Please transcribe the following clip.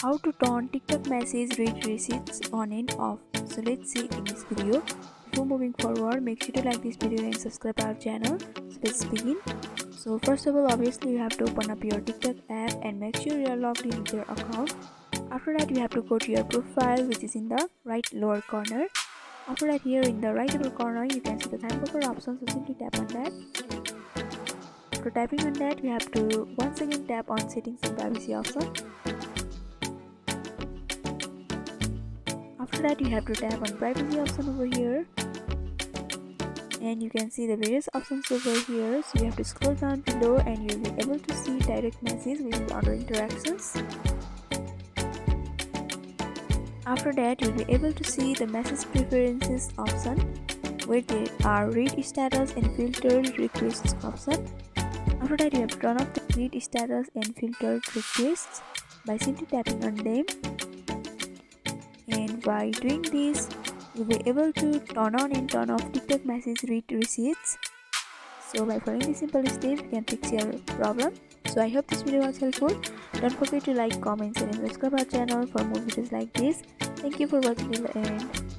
How to turn TikTok message read receipts on and off. So let's see in this video. Before moving forward, make sure to like this video and subscribe our channel. So let's begin. So first of all, obviously you have to open up your TikTok app and make sure you are logged in with your account. After that, you have to go to your profile, which is in the right lower corner. After that, here in the right upper corner, you can see the time buffer option, so simply tap on that. After tapping on that, you have to once again tap on settings and privacy option. After that, you have to tap on privacy option over here, and you can see the various options over here. So you have to scroll down below and you'll be able to see direct message, which is auto interactions. After that, you'll be able to see the message preferences option, where there are read status and filtered requests option. After that, you have to turn off the read status and filtered requests by simply tapping on them. And by doing this, you'll be able to turn on and turn off TikTok message read receipts. So by following this simple step, you can fix your problem. So I hope this video was helpful. Don't forget to like, comment, and subscribe our channel for more videos like this. Thank you for watching till the end.